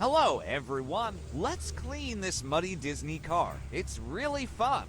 Hello, everyone. Let's clean this muddy Disney car. It's really fun.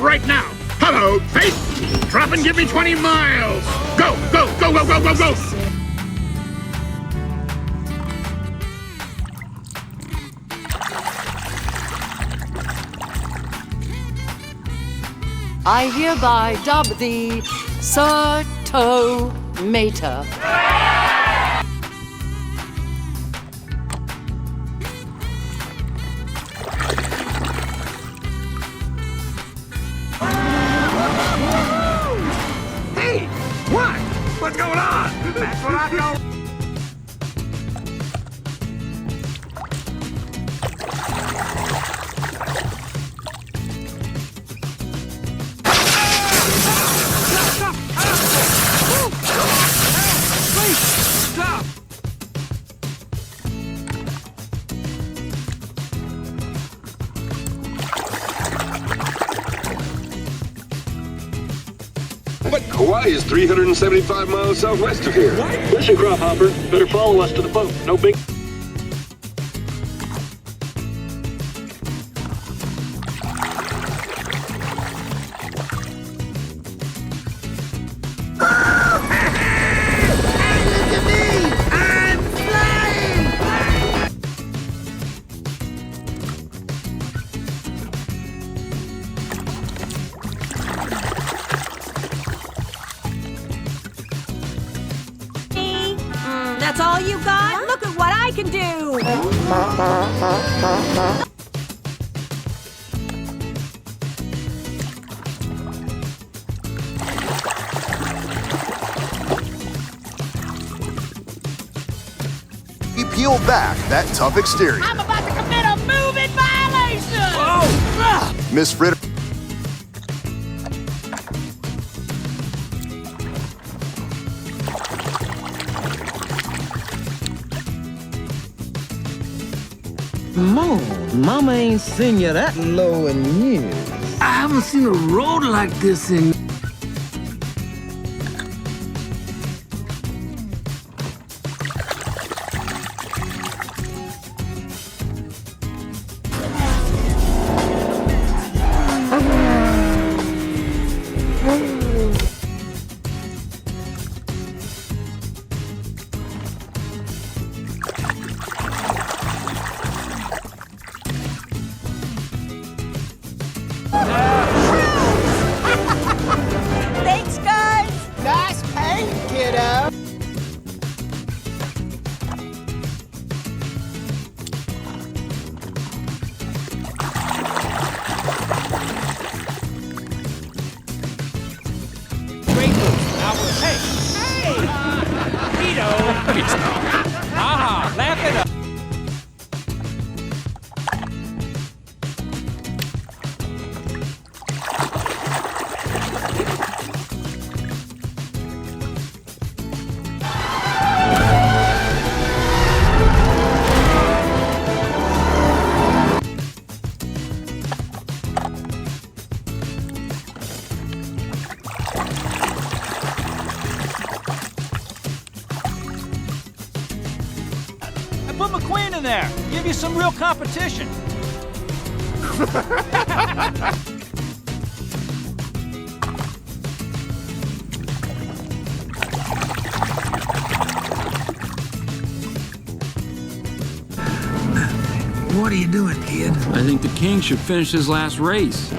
Right now. Hello, face. Drop and give me 20 miles. Go, go, go, go, go, go, go. I hereby dub thee Sir Tomica. What's going on? That's what I call... Stop! But Hawaii is 375 miles southwest of here. Listen, crop hopper, better follow us to the boat. No big... That's all you got? Look at what I can do! peel back that tough exterior. I'm about to commit a moving violation! Miss Fritter. Mama ain't seen you that low in years. I haven't seen a road like this in... Thanks, guys! Nice paint, kiddo. Laugh it up. Put McQueen in there. Give you some real competition. What are you doing, kid? I think the king should finish his last race.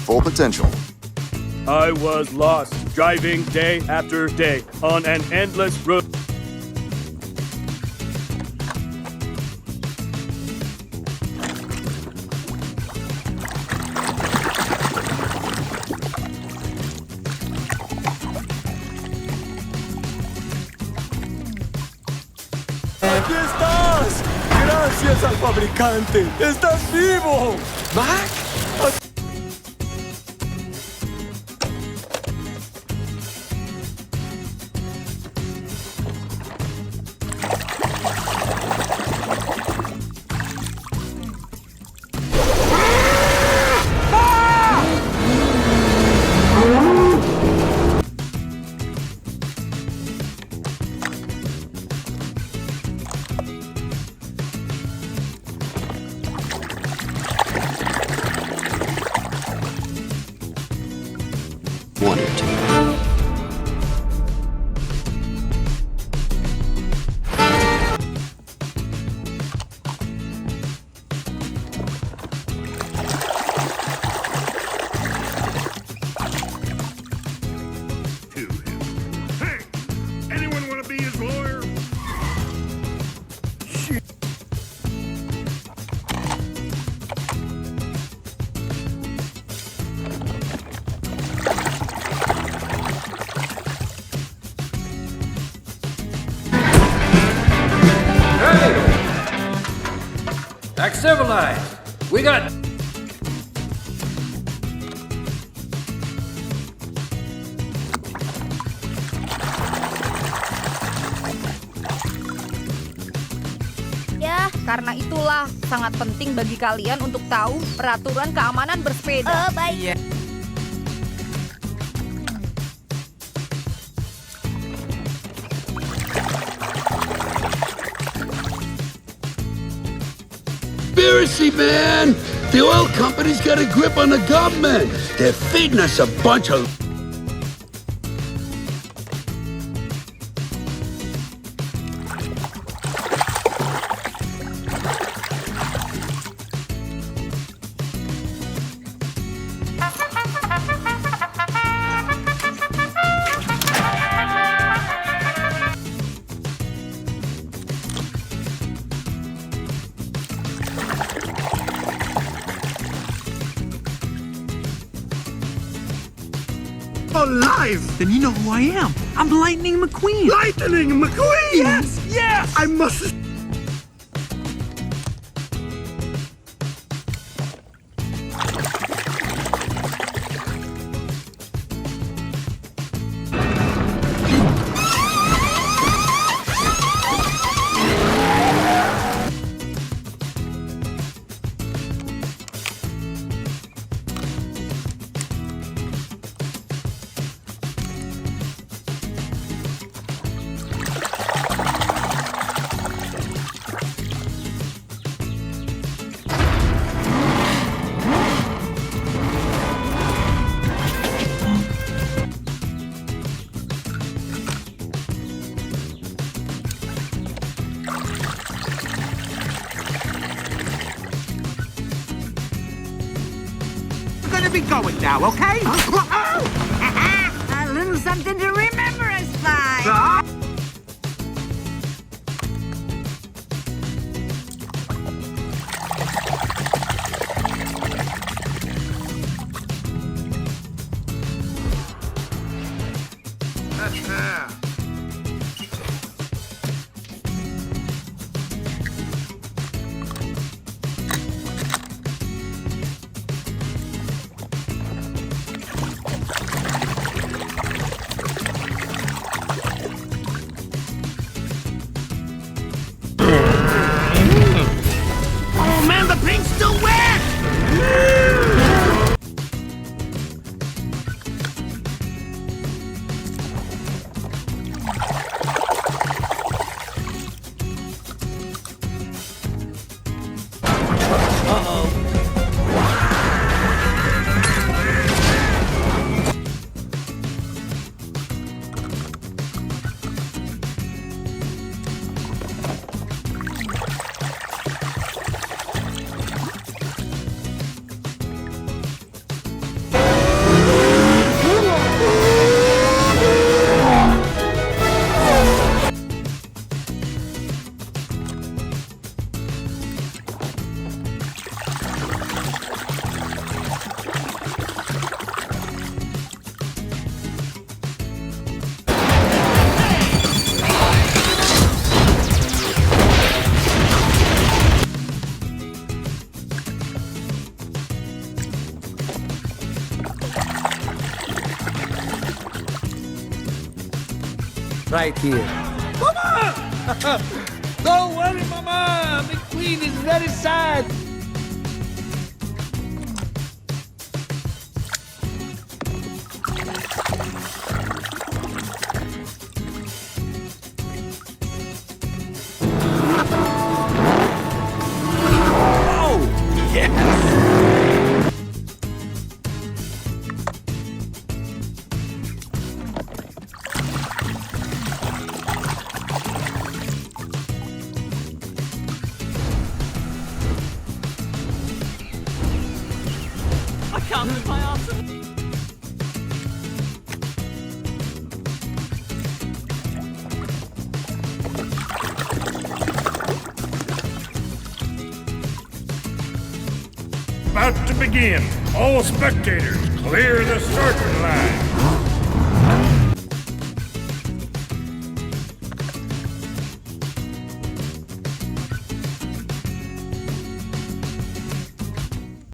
Full potential. I was lost, driving day after day on an endless road. Aquí estás. Gracias al fabricante. Estás vivo. Mac. One or two. Hey, anyone want to be his lawyer? Act civilized. We got... Ya, karena itulah sangat penting bagi kalian untuk tahu peraturan keamanan bersepeda. Oh, baik. Conspiracy, man! The oil company's got a grip on the government. They're feeding us a bunch of... alive! Then you know who I am. I'm Lightning McQueen. Lightning McQueen! Yes, yes! I must... Be going now, okay? A little something to remember us by. Oh man, the paint's still wet! Right here. Mama! Don't worry, Mama! The queen is very sad. Oh, yes! About to begin. All spectators, clear the starting line.